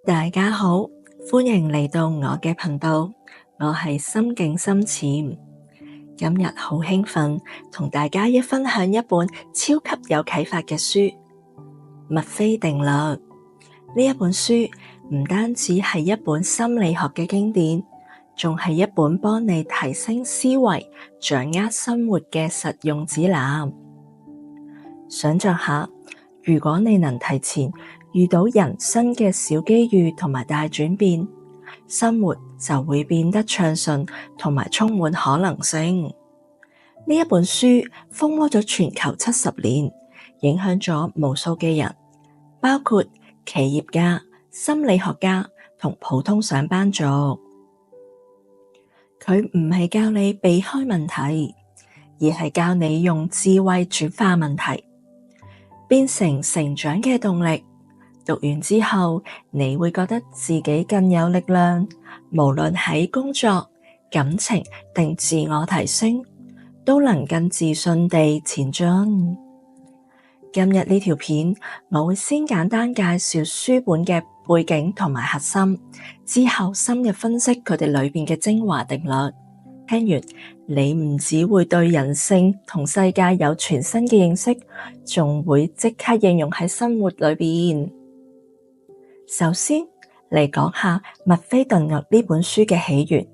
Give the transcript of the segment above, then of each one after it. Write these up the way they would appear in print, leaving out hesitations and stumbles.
大家好，歡迎嚟到我嘅頻道，我係心境深淺。今日好興奮，同大家分享一本超級有啟發嘅書《墨菲定律》。呢一本書唔單止係一本心理學嘅經典，仲係一本幫你提升思維、掌握生活嘅實用指南。想象下，如果你能提前遇到人生嘅小機遇同埋大轉變，生活就會變得暢順同埋充滿可能性。呢一本書風靡咗全球70年，影響咗無數嘅人，包括企業家、心理學家同普通上班族。佢唔係教你避開問題，而係教你用智慧轉化問題，變成成長嘅動力。讀完之後，你會覺得自己更有力量，無論喺工作、感情定自我提升，都能更自信地前進。今日呢條片，我會先簡單介紹書本嘅背景同埋核心，之後深入分析佢哋裏面嘅精華定律。聽完，你唔只會對人性同世界有全新嘅認識，仲會即刻應用喺生活裏邊。首先嚟講下墨菲定律呢本書嘅起源。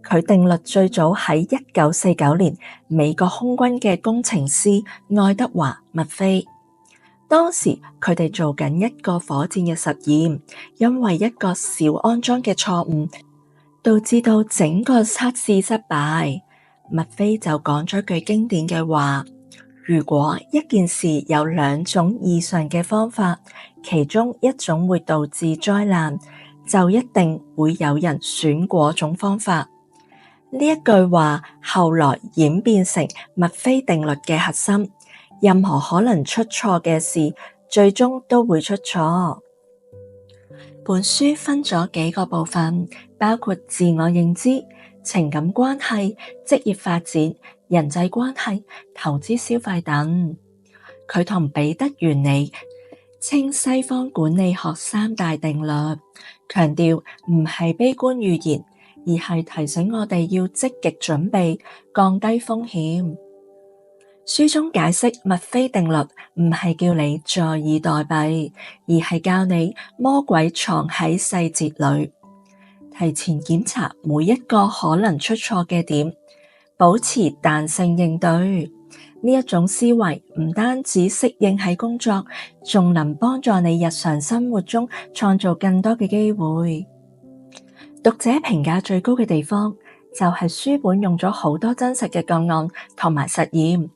佢定律最早喺1949年美國空軍嘅工程師愛德華墨菲。當時佢哋做緊一個火箭嘅實驗，因為一個小安裝嘅錯誤，導致到整個測試失敗。墨菲就講咗句經典嘅話：如果一件事有兩種以上嘅方法，其中一種會導致災難，就一定會有人選嗰種方法。呢一句話後來演變成墨菲定律嘅核心，任何可能出錯嘅事，最終都會出錯。本書分咗幾個部分，包括自我認知、情感關係、職業發展、人際關係、投資消費等。佢同彼得原理稱西方管理學三大定律，強調唔係悲觀預言，而係提醒我哋要積極準備，降低風險。書中解釋墨菲定律唔係叫你坐以待斃，而係教你魔鬼藏喺細節裏，提前檢查每一個可能出錯嘅點，保持彈性應對。呢一種思維唔單止適應喺工作，仲能幫助你日常生活中創造更多嘅機會。讀者評價最高嘅地方就係書本用咗好多真實嘅個案同埋實驗，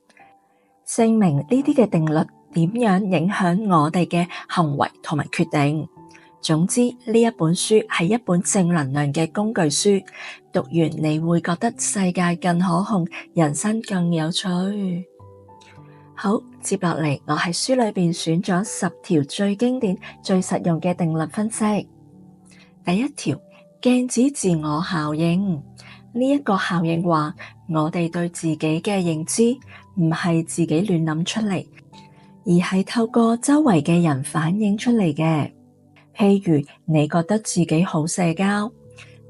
證明呢啲嘅定律點樣影響我哋嘅行為同埋決定。總之，呢一本書係一本正能量嘅工具書，讀完你會覺得世界更可控，人生更有趣。好，接落嚟我喺書裏邊選咗10條最經典、最實用嘅定律分析。第一條，鏡子自我效應。呢一個效應話，我哋對自己嘅認知唔係自己亂諗出嚟，而係透過周圍嘅人反映出嚟嘅。譬如你覺得自己好社交，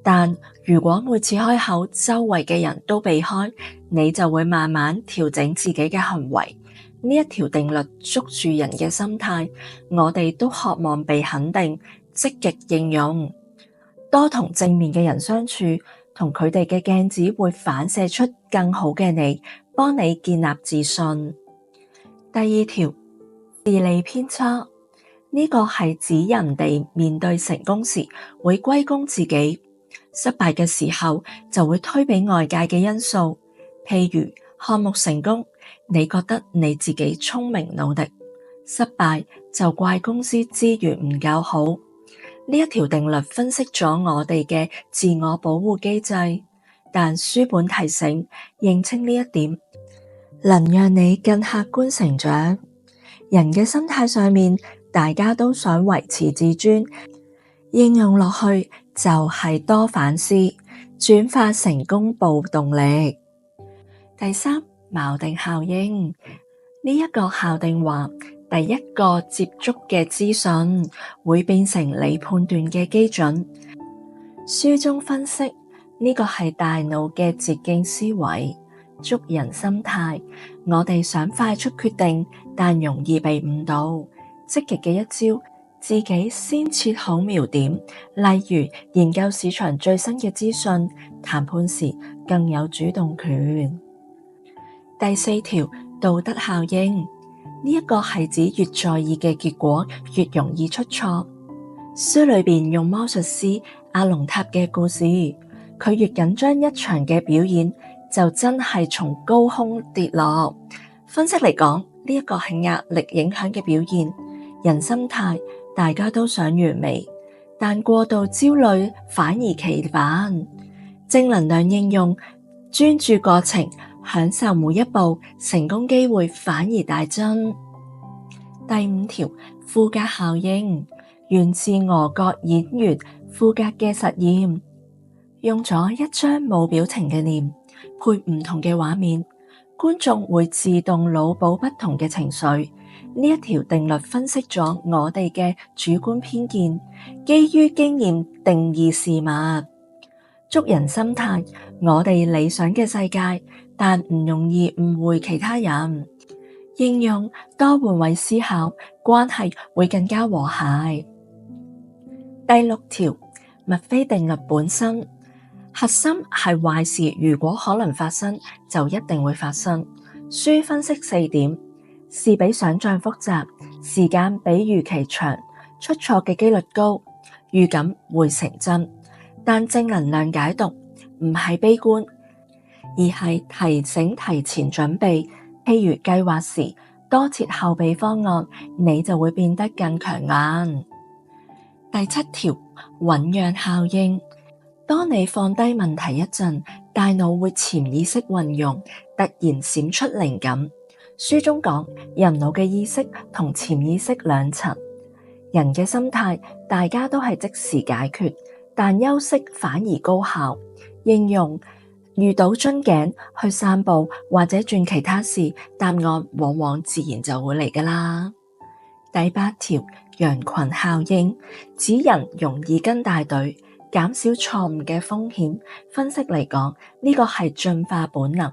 但如果每次開口，周圍嘅人都避開，你就會慢慢調整自己嘅行為。呢一條定律捉住人嘅心態，我哋都渴望被肯定，積極應用。多同正面嘅人相處，同佢哋嘅鏡子會反射出更好嘅你，幫你建立自信。第二條，自利偏差。呢個係指人哋面對成功時會歸功自己，失敗嘅時候就會推俾外界嘅因素。譬如項目成功，你覺得你自己聰明努力；失敗就怪公司資源唔夠好。呢一條定律分析咗我哋嘅自我保護機制，但書本提醒認清呢一點，能讓你更客觀成長。人嘅心態上面，大家都想維持自尊，應用落去就係多反思，轉化成功暴動力。第三，錨定效應。呢一個效應話，第一個接觸嘅資訊會變成你判斷嘅基準。書中分析呢個係大腦嘅捷徑思維，捉人心態。我哋想快速決定，但容易被誤導。積極嘅一招，自己先設好瞄點，例如研究市場最新嘅資訊，談判時更有主動權。第四條，道德效應，呢一個係指越在意嘅結果，越容易出錯。書裏邊用魔術師阿龍塔嘅故事，佢越緊張一場嘅表演，就真係從高空跌落。分析嚟講，呢一個係壓力影響嘅表現。人心態，大家都想完美，但過度焦慮反而其反。正能量應用，專注過程，享受每一步，成功機會反而大增。第五條，賦格效應，源自俄國演員賦格嘅實驗，用咗一張冇表情嘅臉配唔同嘅畫面，觀眾會自動腦補不同嘅情緒。呢一條定律分析咗我哋嘅主觀偏見，基於經驗定義事物。捉人心態，我哋理想嘅世界，但唔容易誤會其他人。應用多換位思考，關係會更加和諧。第六條，墨菲定律本身，核心係壞事如果可能發生，就一定會發生。書分析4點，事比想象複雜，時間比預期長，出錯嘅幾率高，預感會成真。但正能量解讀唔係悲觀，而係提醒提前準備。譬如計劃時多設後備方案，你就會變得更強硬。第七條，醞釀效應，當你放低問題一陣，大腦會潛意識運用，突然閃出靈感。書中講，人腦嘅意識同潛意識兩層，人嘅心態大家都係即時解決，但休息反而高效。應用遇到樽頸去散步或者轉其他事，答案往往自然就會嚟㗎啦。第八條，羊群效應，指人容易跟大隊，減少錯誤嘅風險。分析嚟講，呢個係進化本能，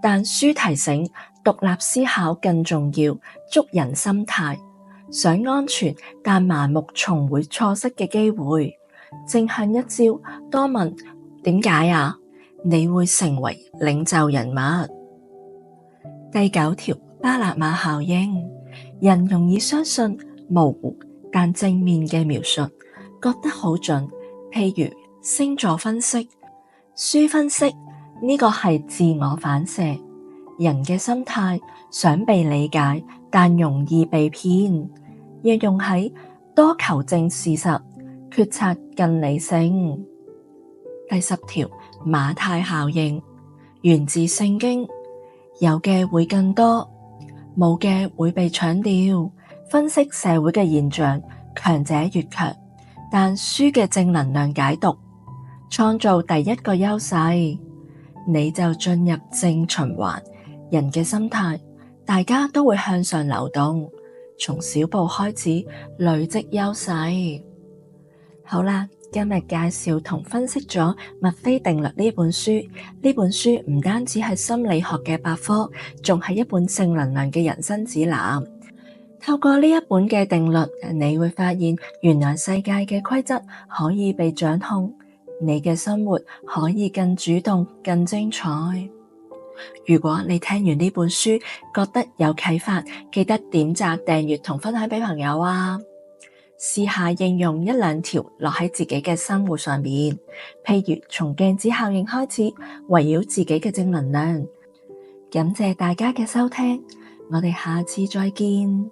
但書提醒獨立思考更重要，捉人心態。想安全，但盲目重回錯失嘅機會。正向一招，多問點解啊？你會成為領袖人物。第九條，巴納馬效應，人容易相信模糊但正面嘅描述，覺得好準。譬如星座分析，書分析呢個係自我反射，人嘅心態想被理解，但容易被騙。應用喺多求證事實，決策更理性。第10條，馬太效應，源自聖經，有嘅會更多，冇嘅會被搶掉。分析社會嘅現象，強者越強，但書嘅正能量解讀，創造第一個優勢，你就進入正循環。人嘅心態，大家都會向上流動，從小步開始累積優勢。好啦，今日介紹同分析咗墨菲定律呢本書。呢本書唔單止係心理學嘅百科，仲係一本正能量嘅人生指南。透過呢一本嘅定律，你會發現原來世界嘅規則可以被掌控，你嘅生活可以更主動、更精彩。如果你聽完呢本書覺得有啟發，記得點讚、訂閱同分享俾朋友啊！試下應用1-2條落喺自己嘅生活上面，譬如從鏡子效應開始，圍繞自己嘅正能量。感謝大家嘅收聽，我哋下次再見。